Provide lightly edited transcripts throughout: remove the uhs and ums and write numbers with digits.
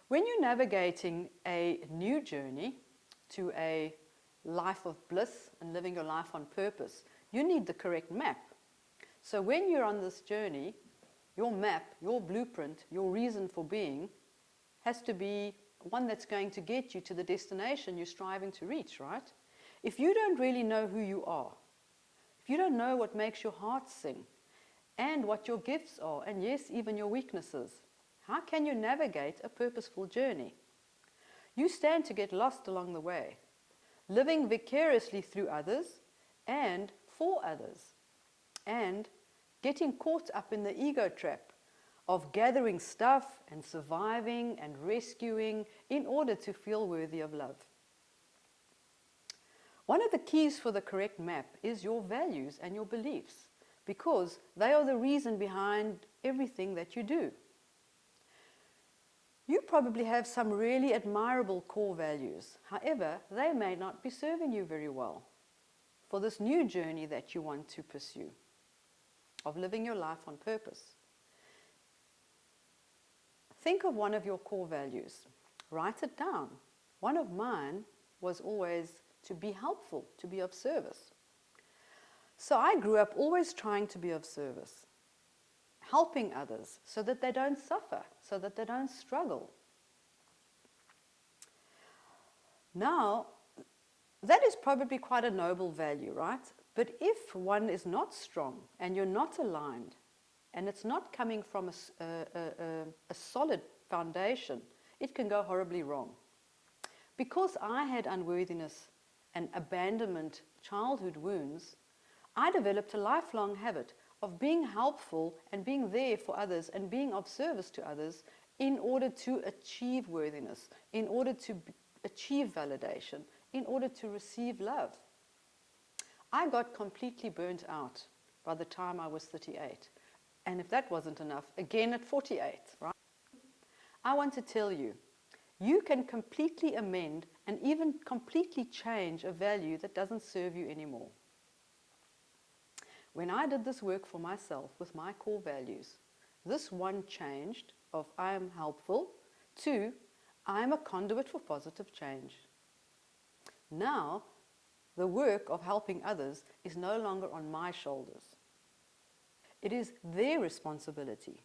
When you're navigating a new journey to a life of bliss and living your life on purpose, you need the correct map. So when you're on this journey, your map, your blueprint, your reason for being has to be one that's going to get you to the destination you're striving to reach, right? If you don't really know who you are, if you don't know what makes your heart sing, and what your gifts are, and yes, even your weaknesses, how can you navigate a purposeful journey? You stand to get lost along the way, living vicariously through others and for others, and getting caught up in the ego trap of gathering stuff and surviving and rescuing in order to feel worthy of love. One of the keys for the correct map is your values and your beliefs, because they are the reason behind everything that you do. You probably have some really admirable core values. However, they may not be serving you very well for this new journey that you want to pursue, of living your life on purpose. Think of one of your core values. Write it down. One of mine was always to be helpful, to be of service. So I grew up always trying to be of service, helping others so that they don't suffer, so that they don't struggle. Now, that is probably quite a noble value, right? But if one is not strong and you're not aligned, and it's not coming from a solid foundation, it can go horribly wrong. Because I had unworthiness and abandonment childhood wounds, I developed a lifelong habit of being helpful and being there for others and being of service to others in order to achieve worthiness, in order to achieve validation, in order to receive love. I got completely burnt out by the time I was 38. And if that wasn't enough, again at 48, right? I want to tell you, you can completely amend and even completely change a value that doesn't serve you anymore. When I did this work for myself with my core values, this one changed of I am helpful to I am a conduit for positive change. Now, the work of helping others is no longer on my shoulders. It is their responsibility.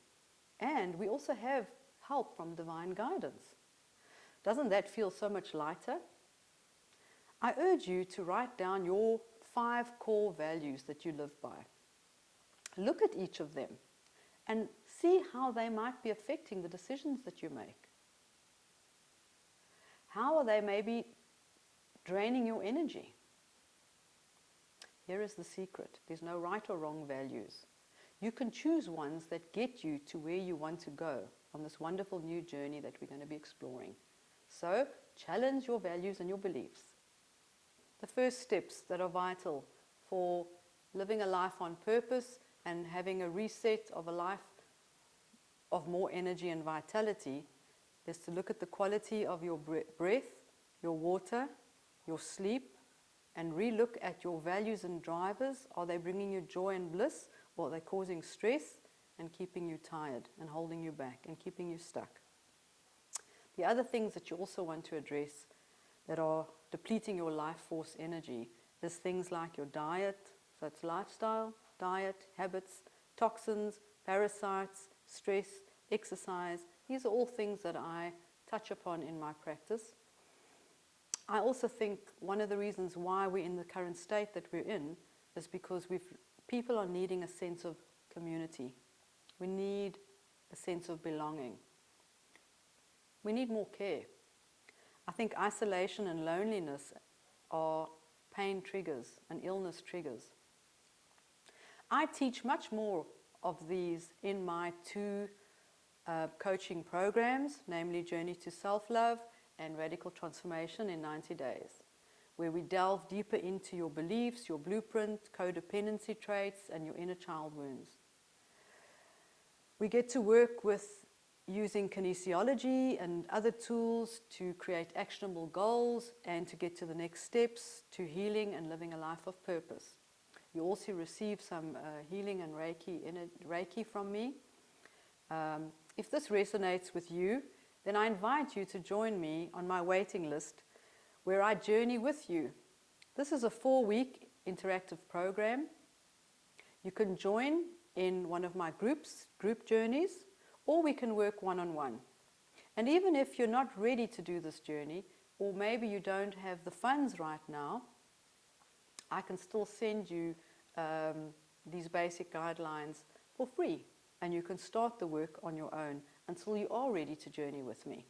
And we also have help from divine guidance. Doesn't that feel so much lighter? I urge you to write down your 5 core values that you live by. Look at each of them and see how they might be affecting the decisions that you make. How are they maybe draining your energy? Here is the secret. There's no right or wrong values. You can choose ones that get you to where you want to go on this wonderful new journey that we're going to be exploring. So, challenge your values and your beliefs. The first steps that are vital for living a life on purpose and having a reset of a life of more energy and vitality is to look at the quality of your breath, your water, your sleep, and re-look at your values and drivers. Are they bringing you joy and bliss, or are they causing stress and keeping you tired and holding you back and keeping you stuck? The other things that you also want to address that are depleting your life force energy is things like your diet, so it's lifestyle, diet, habits, toxins, parasites, stress, exercise. These are all things that I touch upon in my practice. I also think one of the reasons why we're in the current state that we're in is because people are needing a sense of community. We need a sense of belonging. We need more care. I think isolation and loneliness are pain triggers and illness triggers. I teach much more of these in my 2 coaching programs, namely Journey to Self-Love and Radical Transformation in 90 Days, where we delve deeper into your beliefs, your blueprint, codependency traits, and your inner child wounds. We get to work with using kinesiology and other tools to create actionable goals and to get to the next steps to healing and living a life of purpose. You also receive some healing and Reiki from me. If this resonates with you then I invite you to join me on my waiting list where I journey with you. This is a 4-week interactive program. You can join in one of my group journeys, or we can work one-on-one. And even if you're not ready to do this journey, or maybe you don't have the funds right now, I can still send you these basic guidelines for free, and you can start the work on your own until you are ready to journey with me.